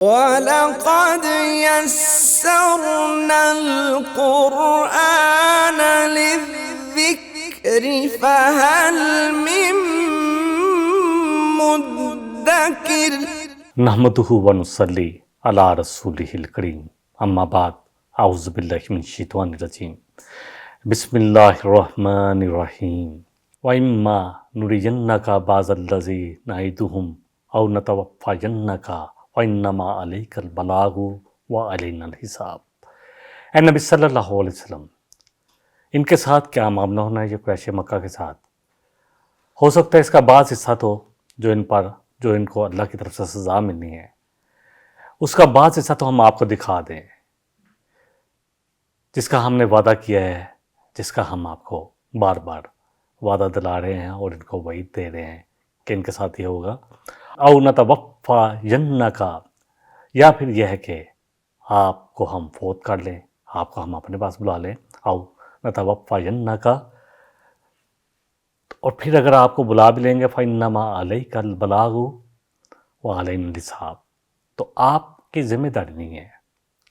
وَلَقَدْ يَسَّرْنَا الْقُرْآنَ لِلذِّكْرِ فَهَلْ مِن مُّدَّكِرٍ نحمدہ ونصلی علی رسولہ الکریم اما بعد اعوذ باللہ من الشیطان الرجیم بسم اللہ الرحمن الرحیم وَإِمَّا نُرِيَنَّكَ بَعْضَ الَّذِي نَعِدُهُمْ أَوْ نَتَوَفَّيَنَّكَ وَإِنَّمَا عَلَيْكَ الْبَلَاغُ وَعَلَيْنَا الْحِسَابُ۔ اے نبی صلی اللہ علیہ وسلم، ان کے ساتھ کیا معاملہ ہونا ہے؟ یہ قریش مکہ کے ساتھ ہو سکتا ہے اس کا بعض حصہ تو جو ان کو اللہ کی طرف سے سزا ملنی ہے، اس کا بعض حصہ تو ہم آپ کو دکھا دیں، جس کا ہم نے وعدہ کیا ہے، جس کا ہم آپ کو بار بار وعدہ دلا رہے ہیں اور ان کو وعید دے رہے ہیں کہ ان کے ساتھ یہ ہوگا۔ او نتوفینک، یا پھر یہ ہے کہ آپ کو ہم فوت کر لیں، آپ کو ہم اپنے پاس بلا لیں۔ او نتوفینک، اور پھر اگر آپ کو بلا بھی لیں گے فَإِنَّمَا عَلَيْكَ الْبَلَاغُ وَعَلَيْنَا الْحِسَابُ، تو آپ کی ذمہ داری نہیں ہے۔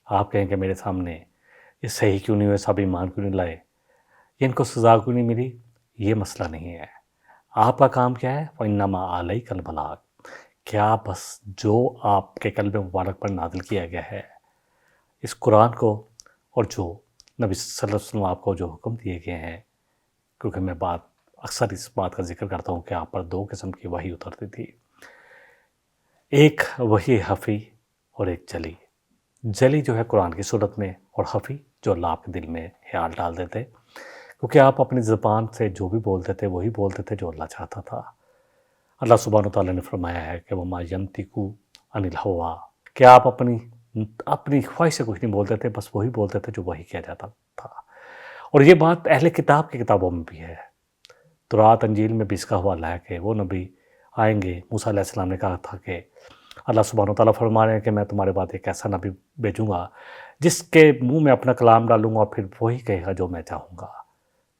آپ کہیں کہ میرے سامنے یہ صحیح کیوں نہیں ہوئے، سب ایمان کیوں نہیں لائے، یہ ان کو سزا کیوں نہیں ملی، یہ مسئلہ نہیں ہے۔ آپ کا کام کیا ہے؟ فَإِنَّمَا عَلَيْكَ الْبَلَاغُ، کیا بس جو آپ کے قلب مبارک پر نازل کیا گیا ہے اس قرآن کو، اور جو نبی صلی اللہ علیہ وسلم آپ کو جو حکم دیے گئے ہیں، کیونکہ میں اکثر اس بات کا ذکر کرتا ہوں کہ آپ پر دو قسم کی وحی اترتی تھی، ایک وحی خفی اور ایک جلی۔ جلی جو ہے قرآن کی صورت میں، اور خفی جو اللہ آپ کے دل میں خیال ڈال دیتے، کیونکہ آپ اپنی زبان سے جو بھی بولتے تھے وہی بولتے تھے جو اللہ چاہتا تھا۔ اللہ سبحانہ وتعالیٰ نے فرمایا ہے کہ وَمَا يَنْطِقُ عَنِ الْهَوَىٰ، کہ آپ اپنی خواہش سے کچھ نہیں بولتے تھے، بس وہی بولتے تھے جو وہی کیا جاتا تھا۔ اور یہ بات اہل کتاب کی کتابوں میں بھی ہے، تورات انجیل میں بھی اس کا حوالہ ہے کہ وہ نبی آئیں گے۔ موسیٰ علیہ السلام نے کہا تھا کہ اللہ سبحانہ وتعالیٰ فرما رہے ہیں کہ میں تمہارے بعد ایک ایسا نبی بھیجوں گا جس کے منہ میں اپنا کلام ڈالوں گا اور پھر وہی کہے گا جو میں چاہوں گا۔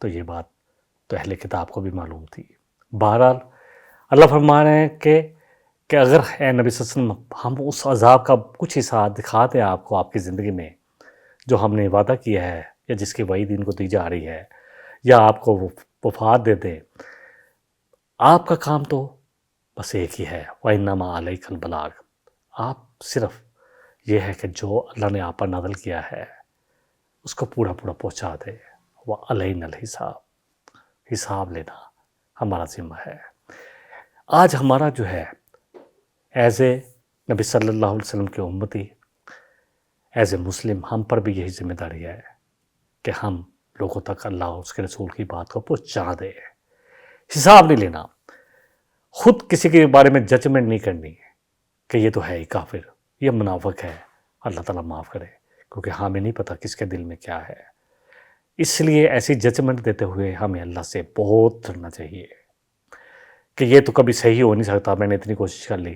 تو یہ بات تو اہل کتاب کو بھی معلوم تھی۔ بہرحال اللہ فرما رہے ہیں کہ اگر اے نبی صلی اللہ علیہ وسلم ہم اس عذاب کا کچھ حصہ دکھا دیں آپ کو آپ کی زندگی میں، جو ہم نے وعدہ کیا ہے یا جس کی وعید ان کو دی جا رہی ہے، یا آپ کو وفات دے دیں، آپ کا کام تو بس ایک ہی ہے، وَإِنَّمَا عَلَيْكَ الْبَلَاغُ، آپ صرف یہ ہے کہ جو اللہ نے آپ پر نازل کیا ہے اس کو پورا پہنچا دے، وَعَلَيْنَا الْحِسَابُ، حساب لینا ہمارا ذمہ ہے۔ آج ہمارا جو ہے ایز اے نبی صلی اللہ علیہ وسلم کے امتی، ایز اے مسلم، ہم پر بھی یہی ذمہ داری ہے کہ ہم لوگوں تک اللہ اور اس کے رسول کی بات کو پہنچا دیں، حساب نہیں لینا، خود کسی کے بارے میں ججمنٹ نہیں کرنی کہ یہ تو ہے ہی کافر، یہ منافق ہے، اللہ تعالیٰ معاف کرے، کیونکہ ہمیں نہیں پتہ کس کے دل میں کیا ہے۔ اس لیے ایسی ججمنٹ دیتے ہوئے ہمیں اللہ سے بہت ڈرنا چاہیے کہ یہ تو کبھی صحیح ہو نہیں سکتا، میں نے اتنی کوشش کر لی۔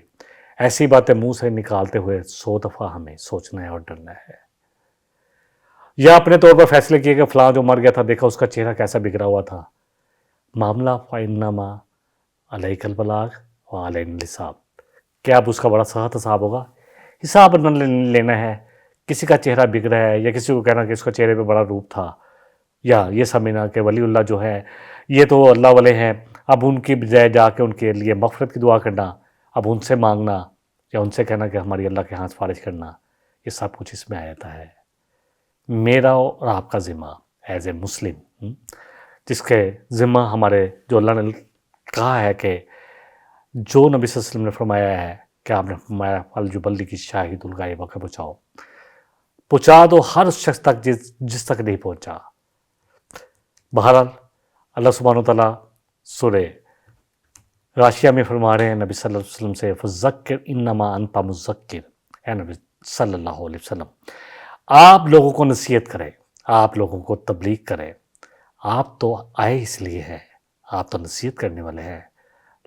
ایسی باتیں منہ سے نکالتے ہوئے 100 دفعہ ہمیں سوچنا ہے اور ڈرنا ہے، یا اپنے طور پر فیصلے کیے کہ فلاں جو مر گیا تھا دیکھا اس کا چہرہ کیسا بگڑا ہوا تھا، معاملہ فَإِنَّمَا عَلَيْكَ الْبَلَاغُ وَعَلَيْنَا الْحِسَابُ، کیا اب اس کا بڑا سخت حساب ہوگا؟ حساب نہ لینا ہے، کسی کا چہرہ بگڑا ہے یا کسی کو کہنا کہ اس کا چہرے پہ بڑا روپ تھا، یا یہ سمجھنا کہ ولی اللہ جو ہے یہ تو اللہ والے ہیں، اب ان کی بجائے جا کے ان کے لیے مغفرت کی دعا کرنا، اب ان سے مانگنا یا ان سے کہنا کہ ہماری اللہ کے ہاں سفارش کرنا، یہ سب کچھ اس میں آ جاتا ہے۔ میرا اور آپ کا ذمہ ایز اے مسلم، جس کے ذمہ ہمارے جو اللہ نے کہا ہے کہ جو نبی صلی اللہ علیہ وسلم نے فرمایا ہے کہ آپ نے فرمایا فَلْيُبَلِّغِ الشَّاهِدُ الْغَائِبَ کہ پہنچا دو ہر اس شخص تک جس تک نہیں پہنچا۔ بہرحال اللہ سبحانہ وتعالیٰ سورہ غاشیہ میں فرما رہے ہیں نبی صلی اللہ علیہ وسلم سے فَذَكِّرْ إِنَّمَا أَنْتَ مُذَكِّرٌ، اے نبی صلی اللہ علیہ وسلم آپ لوگوں کو نصیحت کریں، آپ لوگوں کو تبلیغ کریں، آپ تو آئے اس لیے ہیں، آپ تو نصیحت کرنے والے ہیں،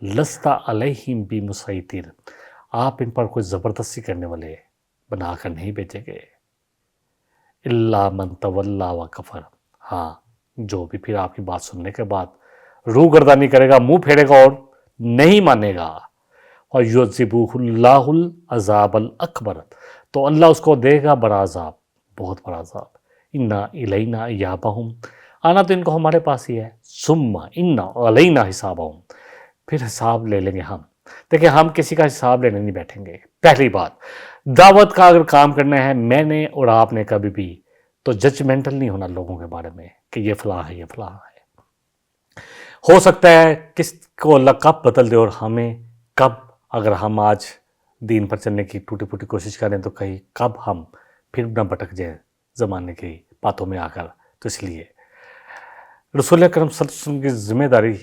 لَسْتَ عَلَيْهِمْ بِمُسَيْطِرٍ، آپ ان پر کوئی زبردستی کرنے والے بنا کر نہیں بھیجیں گے، إِلَّا مَنْ تَوَلَّىٰ وَكَفَرَ، ہاں جو بھی پھر آپ کی بات سننے کے بعد روح گردانی کرے گا، منہ پھیرے گا اور نہیں مانے گا، وَيُعَذِّبُهُ اللَّهُ الْعَذَابَ الْأَكْبَرَ، تو اللہ اس کو دے گا بڑا عذاب، بہت بڑا عذاب۔ اِنَّا إِلَيْنَا إِيَابَهُمْ، آنا تو ان کو ہمارے پاس ہی ہے، ثُمَّ إِنَّ عَلَيْنَا حِسَابَهُمْ، پھر حساب لے لیں گے ہم۔ دیکھیں ہم کسی کا حساب لینے نہیں بیٹھیں گے۔ پہلی بات، دعوت کا اگر کام کرنا ہے میں نے اور آپ نے کبھی بھی، تو ججمنٹل نہیں ہونا لوگوں کے بارے میں کہ یہ فلاں ہے، یہ فلاں ہے۔ ہو سکتا ہے کس کو اللہ کب بدل دے اور ہمیں کب، اگر ہم آج دین پر چلنے کی ٹوٹی پھوٹی کوشش کریں تو کہیں کب ہم پھر نہ بھٹک جائیں زمانے کی باتوں میں آ کر۔ تو اس لیے رسول اکرم صلی اللہ علیہ وسلم کی ذمہ داری،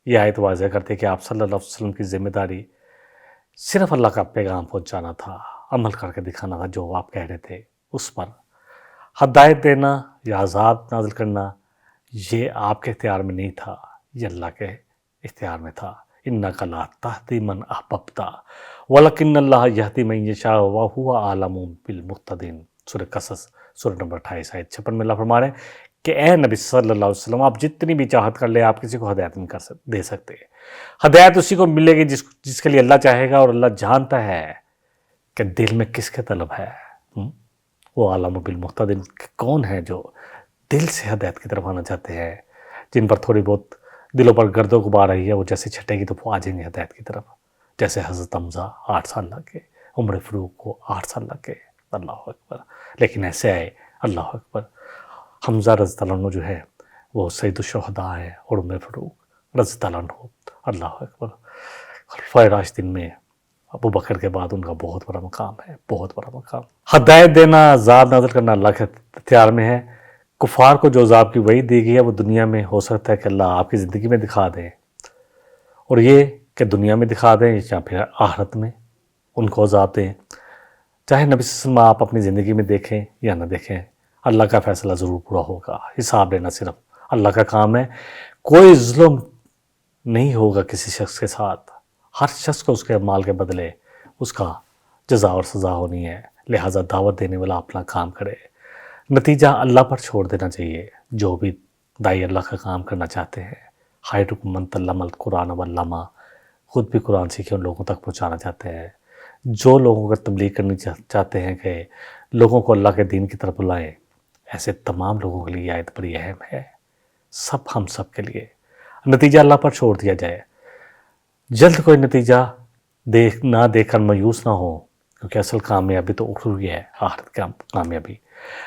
یہ آیت واضح کرتے کہ آپ صلی اللہ علیہ وسلم کی ذمہ داری صرف اللہ کا پیغام پہنچانا تھا، عمل کر کے دکھانا تھا جو آپ کہہ رہے تھے اس پر۔ ہدایت دینا یا عذاب نازل کرنا یہ آپ کے اختیار میں نہیں تھا، یہ اللہ کے اختیار میں تھا۔ اِنَّکَ لَا تَہْدِی مَنْ أَحْبَبْتَ وَلَکِنَّ اللَّهَ يَہْدِی مَن یَشَاءُ وَهُوَ أَعْلَمُ بِالْمُہْتَدِینَ۔ سورہ قصص سورہ نمبر 28 آیت 56 میں اللہ فرما رہے ہیں کہ اے نبی صلی اللہ علیہ وسلم، آپ جتنی بھی چاہت کر لیں آپ کسی کو ہدایت نہیں دے سکتے۔ ہدایت اسی کو ملے گی جس کے لیے اللہ چاہے گا، اور اللہ جانتا ہے کہ دل میں کس کے طلب ہے۔ وہ عالم بالمہتدین، کون ہے جو دل سے ہدایت کی طرف آنا چاہتے ہیں، جن پر تھوڑی بہت دلوں پر گرد و غبار رہی ہے، وہ جیسے چھٹے گی تو وہ آ جائیں گے ہدایت کی طرف۔ جیسے حضرت حمزہ 8 سال لگے، عمر فاروق کو 8 سال لگے، اللہ اکبر، لیکن ایسے آئے، اللہ اکبر۔ حمزہ رضی اللہ عنہ جو ہے وہ سید الشہداء ہے، اور عمر فاروق رضی اللہ عنہ، اللہ اکبر، خلفائے راشدین میں ابو بکر کے بعد ان کا بہت بڑا مقام ہے، بہت بڑا مقام۔ ہدایت دینا، عذاب نازل کرنا اللہ کے اختیار میں ہے۔ کفار کو جو عذاب کی وعید دی گئی ہے وہ دنیا میں ہو سکتا ہے کہ اللہ آپ کی زندگی میں دکھا دیں، اور یہ کہ دنیا میں دکھا دیں یا پھر آخرت میں ان کو عذاب دیں۔ چاہے نبی صلی اللہ علیہ وسلم آپ اپنی زندگی میں دیکھیں یا نہ دیکھیں، اللہ کا فیصلہ ضرور پورا ہوگا۔ حساب لینا صرف اللہ کا کام ہے۔ کوئی ظلم نہیں ہوگا کسی شخص کے ساتھ، ہر شخص کو اس کے اعمال کے بدلے اس کا جزا اور سزا ہونی ہے۔ لہٰذا دعوت دینے والا اپنا کام کرے، نتیجہ اللہ پر چھوڑ دینا چاہیے۔ جو بھی دائی اللہ کا کام کرنا چاہتے ہیں، خیرکم من تعلم القرآن وعلمہ، خود بھی قرآن سیکھے ان لوگوں تک پہنچانا چاہتے ہیں۔ جو لوگوں کو تبلیغ کرنی چاہتے ہیں کہ لوگوں کو اللہ کے دین کی طرف بلائیں، ایسے تمام لوگوں کے لیے آیت بڑی اہم ہے، ہم سب کے لیے۔ نتیجہ اللہ پر چھوڑ دیا جائے، جلد کوئی نتیجہ نہ دیکھ کر مایوس نہ ہو، کیونکہ اصل کامیابی تو اخروی ہے، آخرت کی کامیابی۔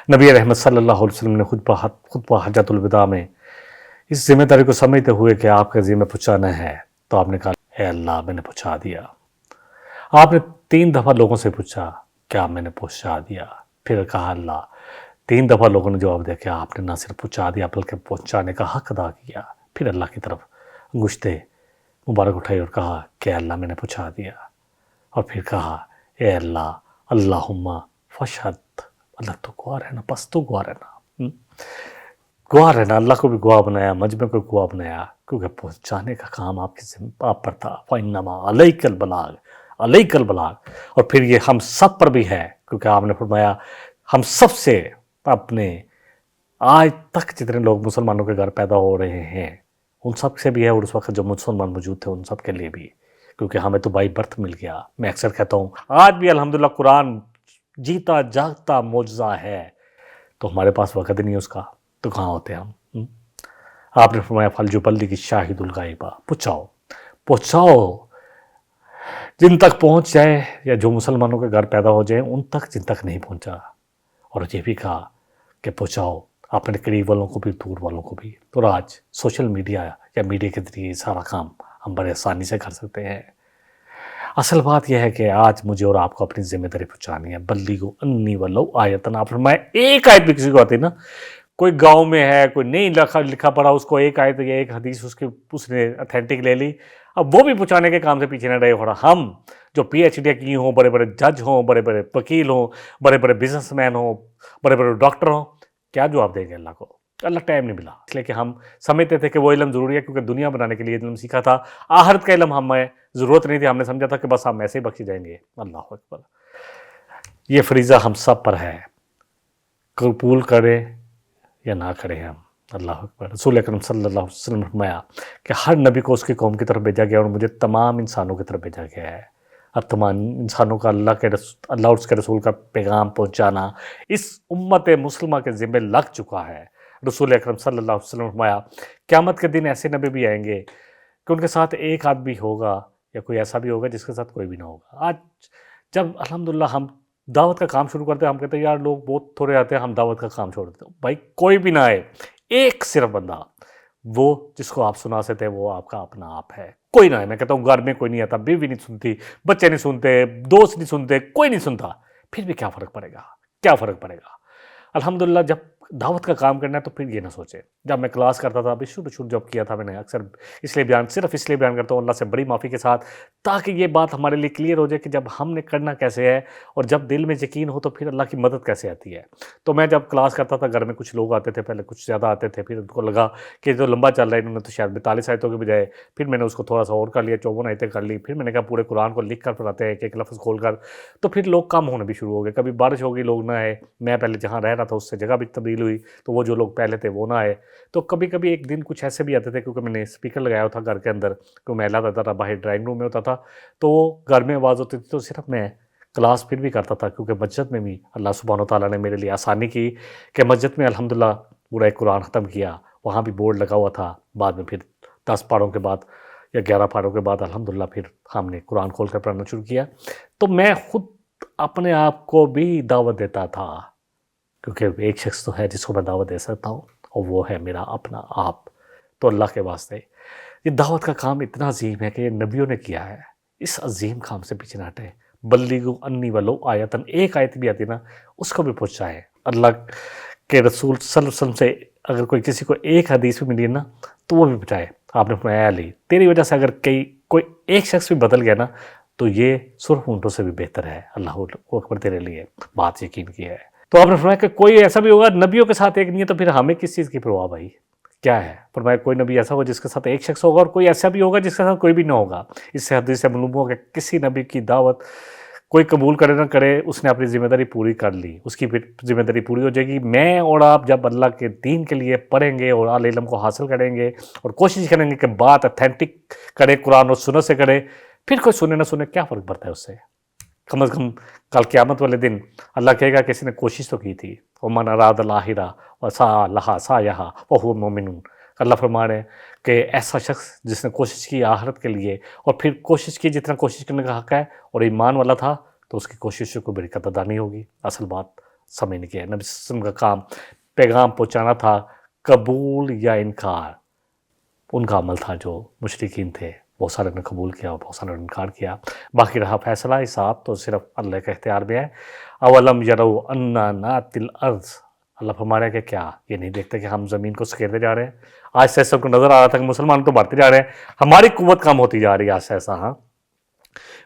نبی رحمت صلی اللہ علیہ وسلم نے خطبہ حجۃ الوداع میں اس ذمہ داری کو سمجھتے ہوئے کہ آپ کا ذمہ پہنچانا ہے، تو آپ نے کہا اے اللہ میں نے پہنچا دیا۔ آپ نے 3 دفعہ لوگوں سے پوچھا کیا میں نے پہنچا دیا، پھر کہا اللہ۔ 3 دفعہ لوگوں نے جواب دیا کہ آپ نے نہ صرف پہنچا دیا بلکہ پہنچانے کا حق ادا کیا۔ پھر اللہ کی طرف انگشتیں مبارک اٹھائی اور کہا کہ اللہ میں نے پہنچا دیا، اور پھر کہا اے اللہ اللہم فشہد، اللہ تو گواہ رہنا، بس تو گواہ رہنا، گواہ رہنا۔ اللہ کو بھی گواہ بنایا، مجمع کو گواہ بنایا، کیونکہ پہنچانے کا کام آپ پر تھا۔ فَإِنَّمَا عَلَيْكَ الْبَلَاغُ عَلَيْكَ الْبَلَاغُ، اور پھر یہ ہم سب پر بھی ہے، کیونکہ آپ نے فرمایا ہم سب سے اپنے آج تک جتنے لوگ مسلمانوں کے گھر پیدا ہو رہے ہیں ان سب سے بھی ہے، اور اس وقت جو مسلمان موجود تھے ان سب کے لیے بھی، کیونکہ ہمیں تو بائی برتھ مل گیا۔ میں اکثر کہتا ہوں آج بھی الحمدللہ قرآن جیتا جاگتا معجزہ ہے، تو ہمارے پاس وقت نہیں اس کا، تو کہاں ہوتے ہم؟ آپ نے فرمایا فَلْيُبَلِّغِ الشَّاهِدُ الْغَائِبَ، پہنچاؤ جن تک پہنچ جائے، یا جو مسلمانوں کے گھر پیدا ہو جائیں ان تک جن تک نہیں پہنچا، اور یہ بھی کہا کہ پہنچاؤ اپنے قریب والوں کو بھی، دور والوں کو بھی۔ اور آج سوشل میڈیا یا میڈیا کے ذریعے سارا کام ہم بڑے آسانی سے کر سکتے ہیں۔ اصل بات یہ ہے کہ آج مجھے اور آپ کو اپنی ذمہ داری پہنچانی ہے۔ بلغوا انی ولو آیۃ، آپ فرمائے ایک آیت بھی کسی کو آتی نا، کوئی گاؤں میں ہے، کوئی نہیں لکھا پڑھا، اس کو ایک آیت یا ایک حدیث اس نے اتھینٹک لے لی، اب وہ بھی پہنچانے کے کام سے پیچھے نہ رہے۔ اور ہم جو پی ایچ ڈی کی ہوں، بڑے بڑے جج ہوں، بڑے بڑے وکیل ہوں، بڑے بڑے بزنس مین ہوں، بڑے بڑے ڈاکٹر ہوں، کیا جواب دیں گے اللہ کو؟ اللہ ٹائم نہیں ملا، اس لیے کہ ہم سمجھتے تھے کہ وہ علم ضروری ہے، کیونکہ دنیا بنانے کے لیے علم سیکھا تھا، آخرت کا علم ہمیں ضرورت نہیں تھی، ہم نے سمجھا تھا کہ بس ہم ایسے ہی بخشی جائیں گے۔ اللہ اکبر، یہ فریضہ ہم سب پر ہے، قبول کرے یا نہ کرے ہم۔ اللہ اکبر۔ رسول اکرم صلی اللہ علیہ وسلم نے فرمایا کہ ہر نبی کو اس کی قوم کی طرف بھیجا گیا، اور مجھے تمام انسانوں کی طرف بھیجا گیا ہے۔ اب تمام انسانوں کا اللہ اور اس کے رسول کا پیغام پہنچانا اس امت مسلمہ کے ذمہ لگ چکا ہے۔ رسول اکرم صلی اللہ علیہ وسلم نے فرمایا قیامت کے دن ایسے نبی بھی آئیں گے کہ ان کے ساتھ ایک آدمی ہوگا یا کوئی ایسا بھی ہوگا جس کے ساتھ کوئی بھی نہ ہوگا۔ آج جب الحمدللہ ہم دعوت کا کام شروع کرتے ہیں، ہم کہتے ہیں یار لوگ بہت تھوڑے آتے ہیں، ہم دعوت کا کام چھوڑ دیتے ہیں۔ بھائی کوئی بھی نہ آئے، ایک صرف بندہ، وہ جس کو آپ سنا سکتے ہیں، وہ آپ کا اپنا آپ ہے۔ کوئی نہ ہے، میں کہتا ہوں گھر میں کوئی نہیں آتا، بیوی نہیں سنتی، بچے نہیں سنتے، دوست نہیں سنتے، کوئی نہیں سنتا، پھر بھی کیا فرق پڑے گا؟ کیا فرق پڑے گا؟ الحمدللہ جب دعوت کا کام کرنا ہے تو پھر یہ نہ سوچے۔ جب میں کلاس کرتا تھا، ابھی شروع جب کیا تھا میں نے، اکثر صرف اس لیے بیان کرتا ہوں اللہ سے بڑی معافی کے ساتھ، تاکہ یہ بات ہمارے لیے کلیئر ہو جائے کہ جب ہم نے کرنا کیسے ہے اور جب دل میں یقین ہو تو پھر اللہ کی مدد کیسے آتی ہے۔ تو میں جب کلاس کرتا تھا، گھر میں کچھ لوگ آتے تھے، پہلے کچھ زیادہ آتے تھے، پھر ان کو لگا کہ جو لمبا چل رہا ہے، انہوں نے تو شاید 42 آیتوں کے بجائے، پھر میں نے اس کو تھوڑا سا اور کر لیا، 54 آیتیں کر لی، پھر میں نے کہا پورے قرآن کو لکھ کر پڑھاتے ہیں، ایک ایک لفظ کھول کر، تو پھر لوگ کم ہونے بھی شروع ہو گئے۔ کبھی بارش ہو گئی، لوگ نہ آئے، میں پہلے جہاں رہ رہا تھا اس سے جگہ بھی تبدیل ہوئی، تو وہ جو لوگ پہلے تھے وہ نہ آئے۔ تو کبھی کبھی ایک دن کچھ ایسے بھی آتے تھے، کیونکہ میں نے اسپیکر لگایا تھا گھر کے اندر، کیونکہ میں لاتا تھا، باہر ڈرائنگ روم میں ہوتا تھا، تو گھر میں آواز ہوتی تھی، تو صرف میں کلاس پھر بھی کرتا تھا، کیونکہ مسجد میں بھی اللہ سبحانہ وتعالیٰ نے میرے لیے آسانی کی کہ مسجد میں الحمدللہ پورا ایک قرآن ختم کیا، وہاں بھی بورڈ لگا ہوا تھا۔ بعد میں پھر 10 پاروں کے بعد یا 11 پاروں کے بعد الحمدللہ پھر ہم نے قرآن کھول کر پڑھنا شروع کیا۔ تو میں خود اپنے آپ کو بھی دعوت دیتا تھا، کیونکہ ایک شخص تو ہے جس کو میں دعوت دے سکتا ہوں، اور وہ ہے میرا اپنا آپ۔ تو اللہ کے واسطے یہ دعوت کا کام اتنا عظیم ہے کہ یہ نبیوں نے کیا ہے، اس عظیم کام سے پیچھے نہ ہٹے۔ بلغوا انی ولو آیتن، ایک آیت بھی آتی نا اس کو بھی پہنچائے۔ اللہ کے رسول صلی اللہ علیہ وسلم سے اگر کوئی کسی کو ایک حدیث بھی ملی ہے نا تو وہ بھی بتائے۔ آپ نے فرمایا علی تیری وجہ سے اگر کوئی ایک شخص بھی بدل گیا نا تو یہ سرخ اونٹوں سے بھی بہتر ہے، اللہ اکبر، تیرے لیے بات یقین کی ہے۔ تو آپ نے فرمایا کہ کوئی ایسا بھی ہوگا نبیوں کے ساتھ ایک نہیں ہے، تو پھر ہمیں کس چیز کی پرواہ بھائی؟ کیا ہے؟ فرمایا کوئی نبی ایسا ہوگا جس کے ساتھ ایک شخص ہوگا، اور کوئی ایسا بھی ہوگا جس کے ساتھ کوئی بھی نہ ہوگا۔ اس سے حدیث سے معلوم ہوا کہ کسی نبی کی دعوت کوئی قبول کرے نہ کرے، اس نے اپنی ذمہ داری پوری کر لی، اس کی پھر ذمہ داری پوری ہو جائے گی۔ میں اور آپ جب اللہ کے دین کے لیے پڑھیں گے اور اعلی علم کو حاصل کریں گے اور کوشش کریں گے کہ بات اتھینٹک کرے، قرآن اور سنت سے کرے، پھر کوئی سنے نہ سنے کیا فرق پڑتا ہے اس سے؟ کم از کم کل قیامت والے دن اللہ کہے گا کہ اس نے کوشش تو کی تھی۔ وَمَنْ أَرَادَ الْآخِرَةَ وَسَعَىٰ لَهَا سَعْيَهَا وَهُوَ مُؤْمِنٌ، اللہ فرما رہے ہیں کہ ایسا شخص جس نے کوشش کی آخرت کے لیے اور پھر کوشش کی جتنا کوشش کرنے کا حق ہے اور ایمان والا تھا، تو اس کی کوششوں کو بڑی قدر دانی ہوگی۔ اصل بات سمجھنے کی ہے، نبی صلی اللہ علیہ وسلم کا کام پیغام پہنچانا تھا، قبول یا انکار ان کا عمل تھا۔ جو مشرکین تھے بہت سارے نے قبول کیا اور بہت سارے نے انکار کیا، باقی رہا فیصلہ حساب تو صرف اللہ کے اختیار میں ہے۔ اولم یروا انا ناتی الارض، اللہ فرما رہا ہے کہ کیا یہ نہیں دیکھتے کہ ہم زمین کو سکیرتے جا رہے ہیں؟ آج سے سب کو نظر آ رہا تھا کہ مسلمان تو بڑھتے جا رہے ہیں، ہماری قوت کم ہوتی جا رہی ہے آج سے ایسا۔ ہاں،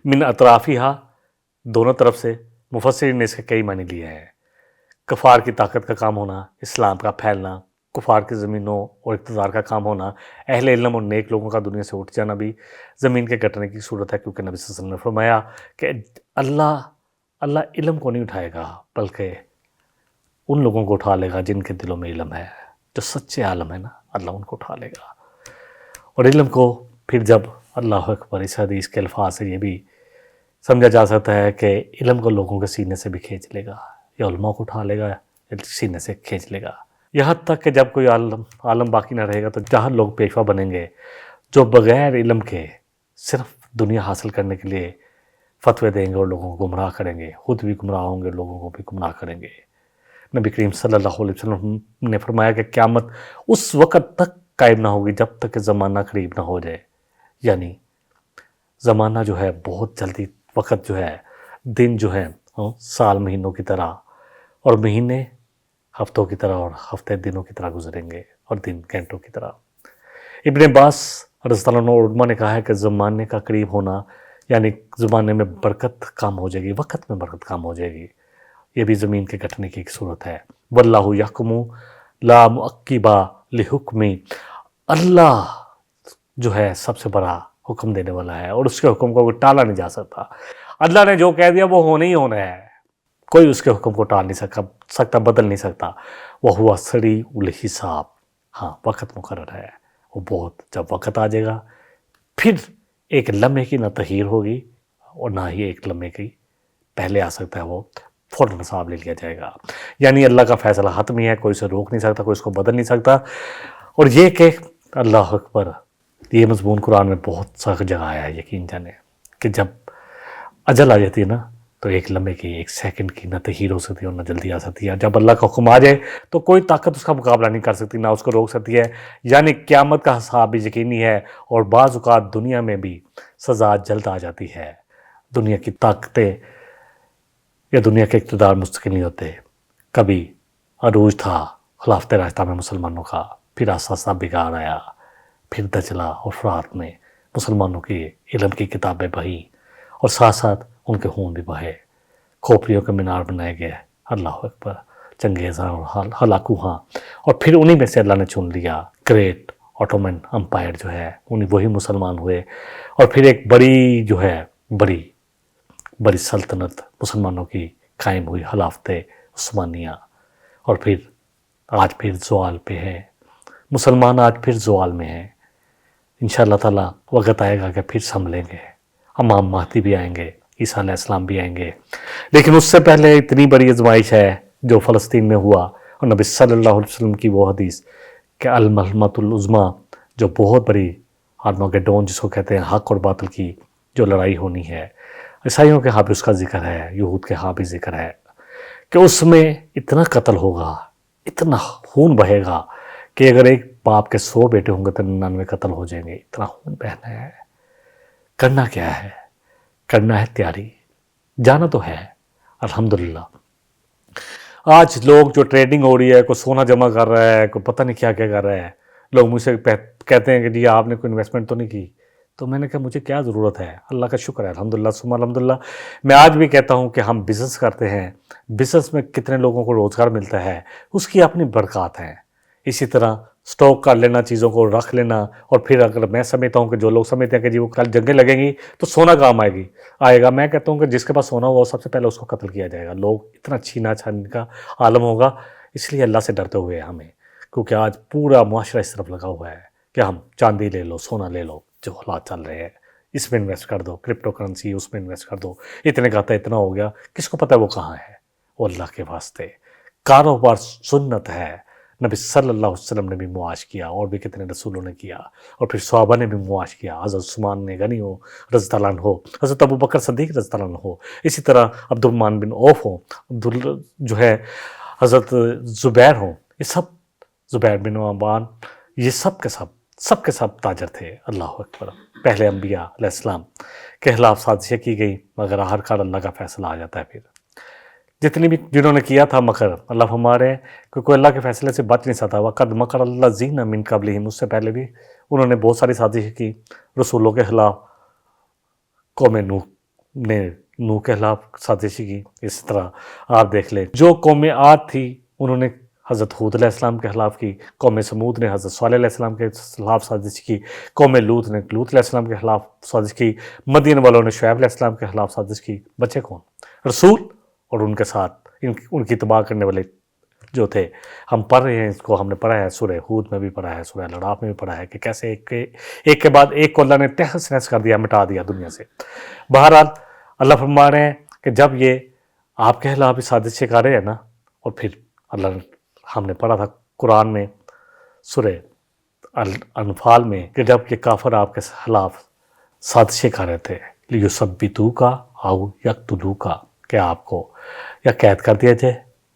من اطرافہا، دونوں طرف سے، مفسرین نے اس کے کئی معنی لیے ہیں۔ کفار کی طاقت کا کام ہونا، اسلام کا پھیلنا، کفار کی زمینوں اور اقتدار کا کام ہونا، اہل علم اور نیک لوگوں کا دنیا سے اٹھ جانا بھی زمین کے کٹنے کی صورت ہے، کیونکہ نبی صلی اللہ علیہ وسلم نے فرمایا کہ اللہ علم کو نہیں اٹھائے گا بلکہ ان لوگوں کو اٹھا لے گا جن کے دلوں میں علم ہے، جو سچے عالم ہے نا، اللہ ان کو اٹھا لے گا۔ اور علم کو پھر جب اللہ اکبر، اس حدیث کے الفاظ سے یہ بھی سمجھا جا سکتا ہے کہ علم کو لوگوں کے سینے سے بھی کھینچ لے گا، یا علماء کو اٹھا لے گا یا سینے سے کھینچ لے گا، یہاں تک کہ جب کوئی عالم باقی نہ رہے گا تو جہاں لوگ پیشوا بنیں گے جو بغیر علم کے صرف دنیا حاصل کرنے کے لیے فتوے دیں گے اور لوگوں کو گمراہ کریں گے، خود بھی گمراہ ہوں گے، لوگوں کو بھی گمراہ کریں گے۔ نبی کریم صلی اللہ علیہ وسلم نے فرمایا کہ قیامت اس وقت تک قائم نہ ہوگی جب تک کہ زمانہ قریب نہ ہو جائے، یعنی زمانہ جو ہے بہت جلدی، وقت جو ہے، دن جو ہے سال مہینوں کی طرح، اور مہینے ہفتوں کی طرح، اور ہفتے دنوں کی طرح گزریں گے، اور دن گھنٹوں کی طرح۔ ابن عباس رضی اللہ عنہ اور علماء نے کہا ہے کہ زمانے کا قریب ہونا یعنی زمانے میں برکت کم ہو جائے گی، وقت میں برکت کم ہو جائے گی، یہ بھی زمین کے کٹنے کی ایک صورت ہے۔ واللہ یحکم لا معقب لحکمی، اللہ جو ہے سب سے بڑا حکم دینے والا ہے، اور اس کے حکم کو کوئی ٹالا نہیں جا سکتا۔ اللہ نے جو کہہ دیا وہ ہونا ہی ہونا ہے، کوئی اس کے حکم کو ٹال نہیں سکتا، بدل نہیں سکتا۔ وَهُوَ سَرِيعُ الْحِسَابِ، ہاں وقت مقرر ہے، وہ بہت، جب وقت آ جائے گا پھر ایک لمحے کی نہ تحیر ہوگی، اور نہ ہی ایک لمحے کی پہلے آ سکتا ہے وہ فوراً حساب لے لیا جائے گا. یعنی اللہ کا فیصلہ حتمی ہے, کوئی اسے روک نہیں سکتا, کوئی اس کو بدل نہیں سکتا. اور یہ کہ اللہ اکبر, یہ مضمون قرآن میں بہت سخت جگہ آیا ہے. یقین جانے کہ جب اجل آ جاتی ہے نا تو ایک لمحے کی, ایک سیکنڈ کی نہ تحیر ہو سکتی ہے اور نہ جلدی آ سکتی ہے. جب اللہ کا حکم آ جائے تو کوئی طاقت اس کا مقابلہ نہیں کر سکتی, نہ اس کو روک سکتی ہے. یعنی قیامت کا حساب بھی یقینی ہے, اور بعض اوقات دنیا میں بھی سزا جلد آ جاتی ہے. دنیا کی طاقتیں یا دنیا کے اقتدار مستقل نہیں ہوتے. کبھی عروج تھا خلافت راستہ میں مسلمانوں کا, پھر آہستہ آہستہ بگاڑ آیا, پھر دجلہ اور فرات میں مسلمانوں کی علم کی کتابیں بہی, اور ساتھ ساتھ ان کے خون بھی بہے, کھوپڑیوں کے مینار بنائے گئے. اللہ اکبر, چنگیزاں اور ہلاکو ہاں, اور پھر انہی میں سے اللہ نے چن لیا گریٹ آٹومن امپائر جو ہے, وہی مسلمان ہوئے. اور پھر ایک بڑی جو ہے بڑی سلطنت مسلمانوں کی قائم ہوئی, خلافت عثمانیہ. اور پھر آج پھر زوال پہ ہے مسلمان, آج پھر زوال میں ہے. انشاءاللہ تعالیٰ وقت آئے گا کہ پھر سنبھلیں گے, امام مہدی بھی آئیں گے, عیسیٰ علیہ السلام بھی آئیں گے. لیکن اس سے پہلے اتنی بڑی آزمائش ہے جو فلسطین میں ہوا, اور نبی صلی اللہ علیہ وسلم کی وہ حدیث کہ المحمۃ العظمیٰ, جو بہت بڑی آرماگیڈون جس کو کہتے ہیں, حق اور باطل کی جو لڑائی ہونی ہے. عیسائیوں کے ہاں بھی اس کا ذکر ہے, یہود کے ہاں بھی ذکر ہے کہ اس میں اتنا قتل ہوگا, اتنا خون بہے گا کہ اگر ایک باپ کے 100 بیٹے ہوں گے تو 99 قتل ہو جائیں گے. اتنا خون بہنا ہے. کرنا کیا ہے؟ کرنا ہے تیاری. جانا تو ہے الحمدللہ. آج لوگ جو ٹریڈنگ ہو رہی ہے, کوئی سونا جمع کر رہا ہے, کوئی پتہ نہیں کیا کیا کر رہا ہے. لوگ مجھ سے کہتے ہیں کہ جی آپ نے کوئی انویسٹمنٹ تو نہیں کی. تو میں نے کہا مجھے کیا ضرورت ہے, اللہ کا شکر ہے الحمدللہ ثم الحمدللہ. میں آج بھی کہتا ہوں کہ ہم بزنس کرتے ہیں, بزنس میں کتنے لوگوں کو روزگار ملتا ہے, اس کی اپنی برکات ہیں. اسی طرح سٹاک کر لینا, چیزوں کو رکھ لینا, اور پھر اگر میں سمجھتا ہوں کہ جو لوگ سمجھتے ہیں کہ جی وہ کل جنگیں لگیں گی تو سونا کام آئے گا, میں کہتا ہوں کہ جس کے پاس سونا ہوا سب سے پہلے اس کو قتل کیا جائے گا. لوگ اتنا چھینا چھانی کا عالم ہوگا. اس لیے اللہ سے ڈرتے ہوئے ہمیں, کیونکہ آج پورا معاشرہ اس طرف لگا ہوا ہے کہ ہم چاندی لے لو, سونا لے لو, جو حالات چل رہے ہیں اس میں انویسٹ کر دو, کرپٹو کرنسی اس میں انویسٹ کر دو, اتنے کا تھا اتنا ہو گیا. کس کو پتہ ہے وہ کہاں ہے؟ وہ اللہ کے واسطے. کاروبار سنت ہے, نبی صلی اللہ علیہ وسلم نے بھی معاش کیا, اور بھی کتنے رسولوں نے کیا, اور پھر صحابہ نے بھی معاش کیا. حضرت عثمان نے غنی ہو رضی اللہ عنہ ہو, حضرت ابو بکر صدیق رضی اللہ عنہ ہو, اسی طرح عبد الرحمن بن عوف ہوں, جو ہے حضرت زبیر ہوں, یہ سب زبیر بن عوام, یہ سب کے سب تاجر تھے. اللہ اکبر. پہلے انبیاء علیہ السلام کے خلاف سازشیں کی گئی, مگر آخرکار اللہ کا فیصلہ آ جاتا ہے. پھر جتنی بھی جنہوں نے کیا تھا مکر, اللہ ہمارے کہ کوئی اللہ کے فیصلے سے بچ نہیں سکتا. وَقَدْ مَكَرَ الَّذِينَ مِن قَبْلِهِمْ, اس سے پہلے بھی انہوں نے بہت ساری سازشیں کی رسولوں کے خلاف. قوم نوح کے خلاف سازشیں کی. اس طرح آپ دیکھ لیں جو قوم عاد تھی انہوں نے حضرت ہود علیہ السلام کے خلاف کی, قوم سمود نے حضرت صالح علیہ السلام کے خلاف سازش کی, قوم لوط نے لوط علیہ السلام کے خلاف سازش کی, مدین والوں نے شعیب علیہ السلام کے خلاف سازش کی. بچے کون؟ رسول اور ان کے ساتھ ان کی تباہ کرنے والے جو تھے. ہم پڑھ رہے ہیں, اس کو ہم نے پڑھا ہے, سورہ ہود میں بھی پڑھا ہے, سورہ الاعراف میں بھی پڑھا ہے کہ کیسے ایک کے بعد ایک کو اللہ نے تہس نہس کر دیا, مٹا دیا دنیا سے. بہرحال اللہ فرما رہے ہیں کہ جب یہ آپ کے خلاف سازشیں کر رہے ہیں نا, اور پھر اللہ ہم نے پڑھا تھا قرآن میں سورہ انفال میں کہ جب یہ کافر آپ کے خلاف سازشیں کر رہے تھے, لیثبتوک او یقتلوک, کہ آپ کو یا قید کر دیا جائے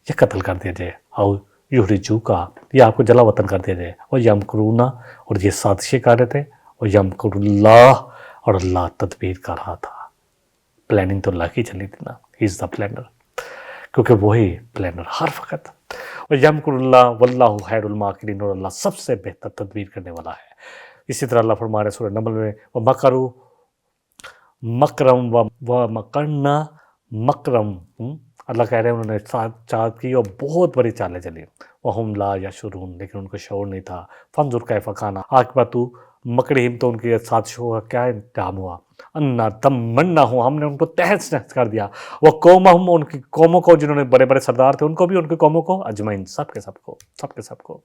یا قتل کر دیا جائے, او یخرجوک, یا آپ کو جلا وطن کر دیا جائے. اور یمکرون, اور یہ سازشیں کر رہے تھے, اور یمکر اللہ, اور اللہ تدبیر کر رہا تھا. پلاننگ تو اللہ کی چلی تھی نا, ہی از دا پلانر, کیونکہ وہی پلانر ہر وقت. اور یمکر اللہ واللہ خیر الماکرین, اور اللہ سب سے بہتر تدبیر کرنے والا ہے. اسی طرح اللہ فرما رہے سورہ نمل میں وَمَكَرُوا مَكْرًا وَمَكَرْنَا مَكْرًا, اللہ کہہ رہے ہیں انہوں نے چال کی اور بہت بڑی چالیں چلی. وَهُمْ لَا يَشْعُرُونَ, لیکن ان کو شعور نہیں تھا. فَانظُرْ كَيْفَ كَانَ عَاقِبَةُ مَكْرِهِمْ, تو ان کی سازشوں کا کیا انجام ہوا. اَنَّا دَمَّرْنَاهُمْ, ہم نے ان کو تہس نہس کر دیا. وَقَوْمَهُمْ, ان کی قوموں کو جنہوں نے بڑے بڑے سردار تھے ان کو بھی, ان کی قوموں کو, اجمعین, سب کے سب کو.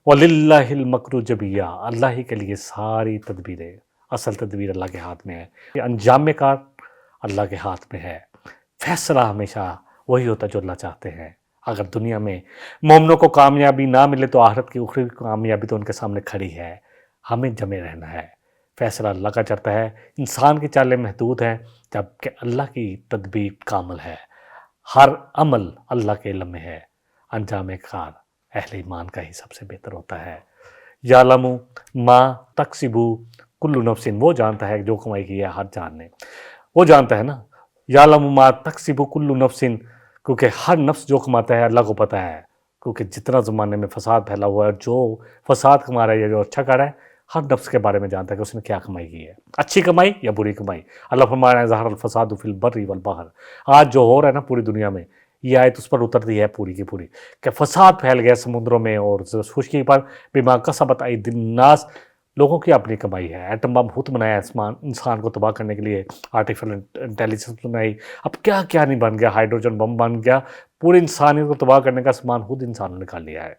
وَلِلَّهِ الْمَكْرُ جَمِيعًا, اللہ ہی کے لیے ساری تدبیریں, اصل تدبیر اللہ کے ہاتھ میں ہے. یہ انجام کار اللہ کے ہاتھ میں ہے، فیصلہ ہمیشہ وہی ہوتا ہے جو اللہ چاہتے ہیں۔ اگر دنیا میں مومنوں کو کامیابی نہ ملے تو آخرت کی اخروی کامیابی تو ان کے سامنے کھڑی ہے، ہمیں جمے رہنا ہے۔ فیصلہ اللہ کا چلتا ہے، انسان کی چالیں محدود ہیں جبکہ اللہ کی تدبیر کامل ہے۔ ہر عمل اللہ کے علم میں ہے، انجام کار اہل ایمان کا ہی سب سے بہتر ہوتا ہے۔ یعلم ما تکسب کل نفس، وہ جانتا ہے جو کمائی کی ہے ہر جان نے، وہ جانتا ہے نا، یعلم ما تکسب کل نفس، کیونکہ ہر نفس جو کماتا ہے اللہ کو پتہ ہے، کیونکہ جتنا زمانے میں فساد پھیلا ہوا ہے، جو فساد کما رہا ہے یا جو اچھا کر رہا ہے، ہر نفس کے بارے میں جانتا ہے کہ اس نے کیا کمائی کی ہے، اچھی کمائی یا بری کمائی۔ اللہ فرما رہا ہے ظہر الفساد فی البر والبحر، آج جو ہو رہا ہے نا پوری دنیا میں، یہ آیت اس پر اترتی ہے پوری کی پوری کہ فساد پھیل گیا سمندروں میں اور خشکی پر، بما کسبت ایدی الناس، لوگوں کی اپنی کمائی ہے۔ ایٹم بم خود بنایا انسان کو تباہ کرنے کے لیے، آرٹیفیشل انٹیلیجنس بنائی، اب کیا کیا نہیں بن گیا، ہائیڈروجن بم بن گیا، پوری انسانیت کو تباہ کرنے کا سامان خود انسانوں نے نکال لیا ہے۔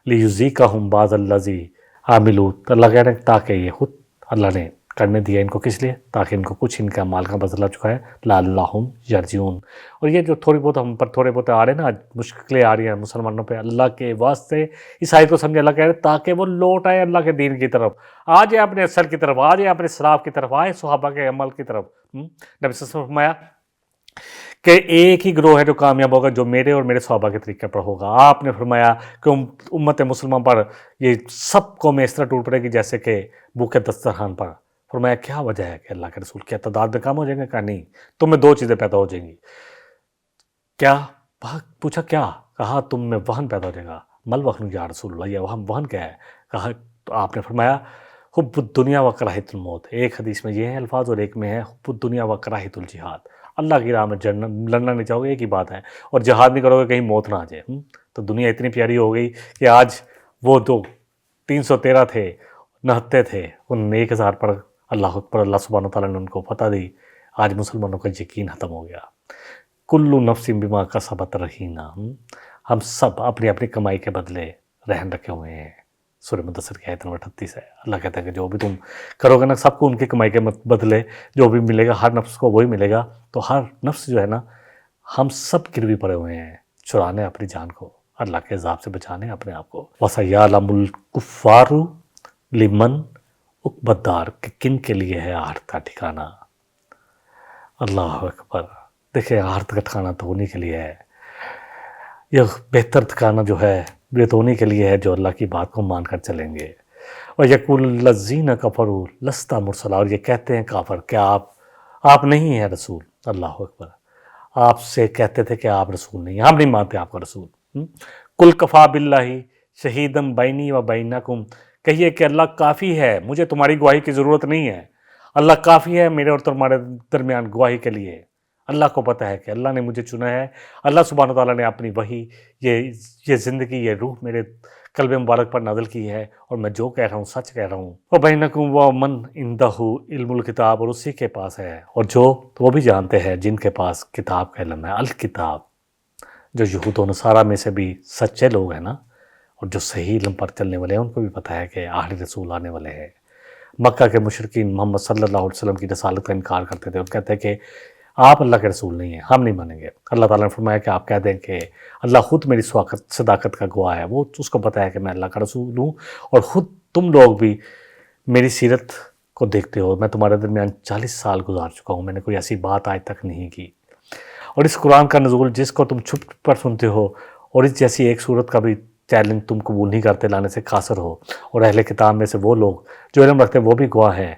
لیذیقہم بعض الذی عملوا، تو اللہ کہہ رہے ہیں تاکہ یہ خود اللہ نے کرنے دیا ان کو، کس لیے؟ تاکہ ان کو کچھ ان کا مال کا بدلہ چکا ہے، لعلہم یرجعون۔ اور یہ جو تھوڑی بہت ہم پر تھوڑے بہت آ رہے ہیں نا، مشکلیں آ رہی ہیں مسلمانوں پہ، اللہ کے واسطے اس آیت کو سمجھے، اللہ کہہ رہے ہیں تاکہ وہ لوٹ آئے اللہ کے دین کی طرف، آ جائے اپنے اصل کی طرف، آ جائے اپنے سلاف کی طرف، آئے صحابہ کے عمل کی طرف۔ نبی صلی اللہ علیہ وسلم نے فرمایا کہ ایک ہی گروہ ہے جو کامیاب ہوگا، جو میرے اور میرے صحابہ کے طریقے پر ہوگا۔ آپ نے فرمایا کہ امت مسلمان پر یہ سب قومیں اس طرح ٹوٹ پڑے گی جیسے کہ بھوکے دسترخوان پر۔ فرمایا کیا وجہ ہے کہ اللہ کے رسول کیا تعداد میں کم ہو جائیں گے؟ کہا نہیں، تم میں دو چیزیں پیدا ہو جائیں گی۔ کیا؟ پوچھا کیا؟ کہا تم میں وہن پیدا ہو جائے گا۔ مل وہن یا رسول اللہ، یہ وہن کیا ہے؟ کہا تو آپ نے فرمایا حب الدنیا و کراہت الموت۔ ایک حدیث میں یہ ہے الفاظ اور ایک میں ہے حب الدنیا و کراہت الجہاد، اللہ کی راہ میں لڑنا نہیں چاہو گے، ایک ہی بات ہے، اور جہاد نہیں کرو گے کہیں موت نہ آ جائے۔ تو دنیا اتنی پیاری ہو گئی کہ آج وہ دو 313 تھے، 69 تھے، ان 1000 پر اللہ اکبر، اللہ سبحانہ وتعالیٰ نے ان کو فتح دی۔ آج مسلمانوں کا یقین ختم ہو گیا۔ کل نفس بما کسبت رہینہ، ہم سب اپنی اپنی کمائی کے بدلے رہن رکھے ہوئے ہیں۔ سورہ مدثر کی آیت نمبر 38 ہے۔ اللہ کہتا ہے کہ جو بھی تم کرو گے نا، سب کو ان کی کمائی کے بدلے جو بھی ملے گا، ہر نفس کو وہی ملے گا۔ تو ہر نفس جو ہے نا، ہم سب گروی پڑے ہوئے ہیں، چرانے اپنی جان کو، اللہ کے عذاب سے بچانے اپنے آپ کو۔ وَسَيَعْلَمُ الْكُفَّارُ لِمَنْ عُقْبَى الدَّارِ، کہ کن کے لیے ہے آخرت کا ٹھکانہ۔ اللہ اکبر، دیکھیں آخرت کا ٹھکانہ تو انہی کے لیے ہے، یہ بہتر ٹھکانہ جو ہے یہ تو انہی کے لیے ہے جو اللہ کی بات کو مان کر چلیں گے۔ وَيَقُولُ الَّذِينَ كَفَرُوا لَسْتَ مُرْسَلًا، اور یہ کہتے ہیں کافر کیا آپ نہیں ہیں رسول۔ اللہ اکبر، آپ سے کہتے تھے کہ آپ رسول نہیں ہیں، ہم نہیں مانتے آپ کا رسول۔ قُلْ كَفَىٰ بِاللَّهِ شَهِيدًا بَيْنِي وَبَيْنَكُمْ، کہیے کہ اللہ کافی ہے، مجھے تمہاری گواہی کی ضرورت نہیں ہے، اللہ کافی ہے میرے اور تمہارے درمیان گواہی کے لیے۔ اللہ کو پتہ ہے کہ اللہ نے مجھے چنا ہے، اللہ سبحانہ تعالیٰ نے اپنی وحی، یہ زندگی، یہ روح میرے قلب مبارک پر نازل کی ہے، اور میں جو کہہ رہا ہوں سچ کہہ رہا ہوں۔ وَبَيْنَكُمْ وَمَنْ عِنْدَهُ عِلْمُ الْكِتَابِ، اور اسی کے پاس ہے، اور جو وہ بھی جانتے ہیں جن کے پاس کتاب کا علم ہے، الکتاب، جو یہود و نصارہ میں سے بھی سچے لوگ ہیں نا، اور جو صحیح علم پر چلنے والے ہیں، ان کو بھی پتہ ہے کہ آخری رسول آنے والے ہیں۔ مکہ کے مشرکین محمد صلی اللہ علیہ وسلم کی رسالت کا انکار کرتے تھے، اور کہتے ہیں کہ آپ اللہ کے رسول نہیں ہیں، ہم نہیں مانیں گے۔ اللہ تعالیٰ نے فرمایا کہ آپ کہہ دیں کہ اللہ خود میری صداقت کا گواہ ہے، وہ اس کو پتہ ہے کہ میں اللہ کا رسول ہوں، اور خود تم لوگ بھی میری سیرت کو دیکھتے ہو، میں تمہارے درمیان 40 سال گزار چکا ہوں، میں نے کوئی ایسی بات آج تک نہیں کی۔ اور اس قرآن کا نزول جس کو تم چھپ پر سنتے ہو، اور اس جیسی ایک صورت کا بھی چیلنج تم قبول نہیں کرتے لانے سے قاصر ہو، اور اہل کتاب میں سے وہ لوگ جو علم رکھتے ہیں وہ بھی گواہ ہیں،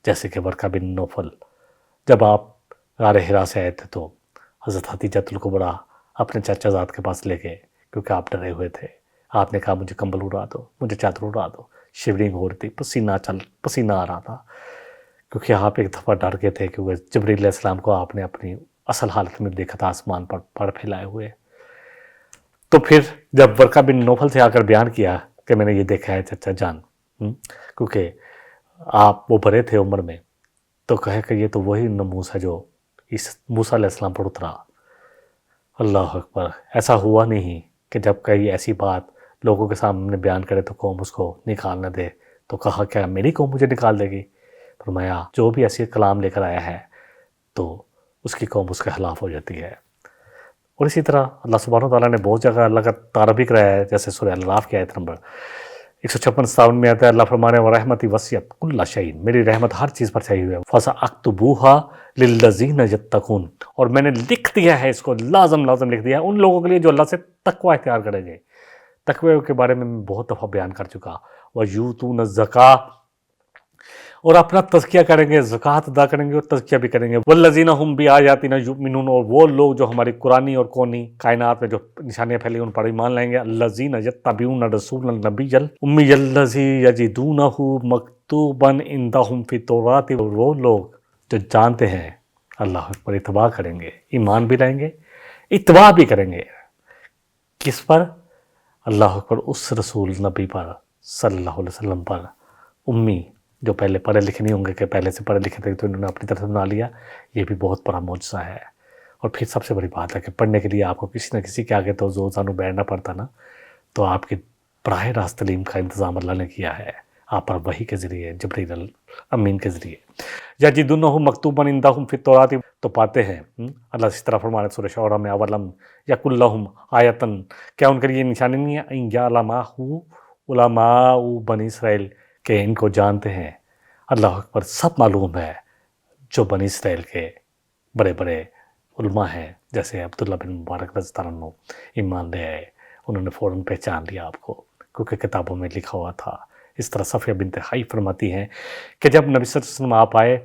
جیسے کہ ورقہ بن نوفل، جب آپ غار حرا سے آئے تھے تو حضرت حتیجہ الکبریٰ اپنے چچا زاد کے پاس لے گئے، کیونکہ آپ ڈرے ہوئے تھے۔ آپ نے کہا مجھے کمبل اڑا دو، مجھے چادر اڑا دو، شیورنگ ہو رہی تھی، پسینہ آ رہا تھا، کیونکہ آپ ایک دفعہ ڈر گئے تھے کہ جبرائیل علیہ السلام کو آپ نے اپنی اصل حالت میں دیکھا تھا، آسمان پر پر پھیلائے ہوئے۔ تو پھر جب ورقہ بن نوفل سے آ کر بیان کیا کہ میں نے یہ دیکھا ہے چچا جان، کیونکہ آپ وہ بڑے تھے عمر میں، تو کہے کہ یہ تو وہی ناموس ہے جو موسیٰ علیہ السلام پر اترا۔ اللہ اکبر، ایسا ہوا نہیں کہ جب کہیں ایسی بات لوگوں کے سامنے بیان کرے تو قوم اس کو نکال نہ دے، تو کہا کیا میری قوم مجھے نکال دے گی؟ فرمایا جو بھی ایسی کلام لے کر آیا ہے تو اس کی قوم اس کے خلاف ہو جاتی ہے۔ اور اسی طرح اللہ سبحانہ و تعالیٰ نے بہت جگہ اللہ کا تعارف بھی کرایا ہے، جیسے سورہ الاعراف کی آیت نمبر 156-57 میں آتا ہے، اللہ فرمانے ورحمتی وسعت کل شیء، میری رحمت ہر چیز پر چھائی ہوئی ہے، فَسَأَكْتُبُوهَا لِلَّذِينَ يَتَّقُونَ، اور میں نے لکھ دیا ہے اس کو، لازم لکھ دیا ہے ان لوگوں کے لیے جو اللہ سے تقوی اختیار کریں گے۔ تقوی کے بارے میں بہت دفعہ بیان کر چکا، وَيُؤْتُونَ الزَّكَاةَ، اور اپنا تزکیہ کریں گے، زکوٰۃ ادا کریں گے اور تزکیہ بھی کریں گے، وَالَّذِينَ هُمْ بِآيَاتِنَا يُؤْمِنُونَ، اور وہ لوگ جو ہماری قرآنی اور کونی کائنات میں جو نشانیاں پھیلی ان پر ایمان لائیں گے، الَّذِينَ يَتَّبِعُونَ الرَّسُولَ النَّبِيَّ الْأُمِّيَّ الَّذِي يَجِدُونَهُ مَكْتُوبًا عِندَهُمْ فِي التَّوْرَاةِ، اور وہ لوگ جو جانتے ہیں اللہ پر اتباع کریں گے، ایمان بھی لائیں گے، اتباع بھی کریں گے، کس پر؟ اللہ پر، اس رسول نبی پر صلی اللہ علیہ وسلم پر، امی جو پہلے پڑھے لکھے نہیں ہوں گے، کہ پہلے سے پڑھے لکھے تھے تو انہوں نے اپنی طرف بنا لیا، یہ بھی بہت بڑا معجزہ ہے۔ اور پھر سب سے بڑی بات ہے کہ پڑھنے کے لیے آپ کو کسی نہ کسی کے آگے تو زور زانو بیٹھنا پڑتا نا، تو آپ کی براہ راست تعلیم کا انتظام اللہ نے کیا ہے آپ پر وحی کے ذریعے، جبریل امین کے ذریعے۔ یجدونہ مکتوبا عندہم فی التوراۃ، تو پاتے ہیں اللہ اس طرح فرمانے سورہ شعراء میں، اولم یکن لہم آیتن، کیا ان کے لیے نشانی نہیں ہے، ان یعلمہ علماء بنی اسرائیل، کہ ان کو جانتے ہیں، اللہ اکبر، سب معلوم ہے جو بنی اسرائیل کے بڑے بڑے علماء ہیں، جیسے عبداللہ بن مبارک رضی اللہ عنہ ایمان لے آئے، انہوں نے فوراً پہچان لیا آپ کو کیونکہ کتابوں میں لکھا ہوا تھا۔ اس طرح صفیہ بنت حی فرماتی ہیں کہ جب نبی صلی اللہ علیہ وسلم آپ آئے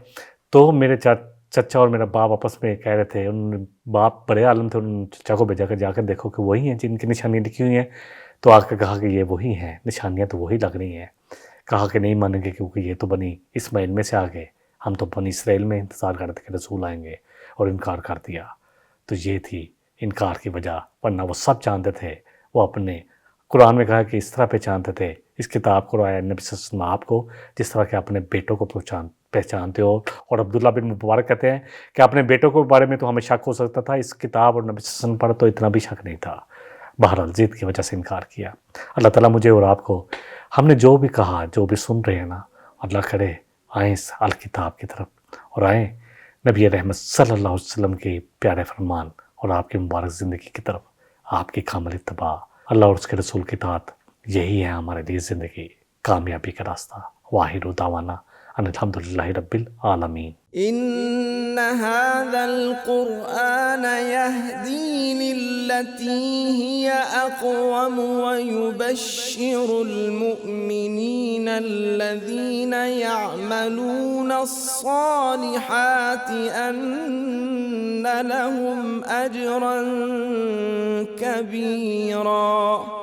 تو میرے چچا اور میرا باپ آپس میں کہہ رہے تھے، انہوں نے باپ بڑے عالم تھے، انہوں نے چچا کو بھیجا کہ جا کر دیکھو کہ وہی ہیں جن کی نشانیاں لکھی ہوئی ہیں، تو آ کے کہا کہ یہ وہی ہیں، نشانیاں تو وہی لگ رہی ہیں۔ کہا کہ نہیں مانیں گے کیونکہ یہ تو بنی اسماعیل میں سے آ گئے، ہم تو بنی اسرائیل میں انتظار کر رہے تھے کہ رسول آئیں گے، اور انکار کر دیا۔ تو یہ تھی انکار کی وجہ، ورنہ وہ سب جانتے تھے، وہ اپنے قرآن میں کہا کہ اس طرح پہچانتے تھے اس کتاب کو، آیا نبی صلی اللہ علیہ وسلم آپ کو جس طرح کہ اپنے بیٹوں کو پہچانتے ہو۔ اور عبداللہ بن مبارک کہتے ہیں کہ اپنے بیٹوں کے بارے میں تو ہمیں شک ہو سکتا تھا، اس کتاب اور نبی صلی اللہ علیہ وسلم پر تو اتنا بھی شک نہیں تھا۔ بہرحال ضد کی وجہ سے انکار کیا۔ اللہ تعالیٰ مجھے اور آپ کو، ہم نے جو بھی کہا، جو بھی سن رہے ہیں نا، اللہ کرے آئیں اس الکتاب کی طرف، اور آئیں نبی رحمت صلی اللہ علیہ وسلم کے پیارے فرمان اور آپ کی مبارک زندگی کی طرف، آپ کی کامل اتباع، اللہ اور اس کے رسول کی اطاعت، یہی ہے ہمارے لیے زندگی کامیابی کا راستہ۔ واخر دعوانا ان الحمدللہ رب العالمین۔ إن هذا القرآن يهدي للتي هي أقوم ويبشر المؤمنين الذين يعملون الصالحات أن لهم أجرا كبيرا۔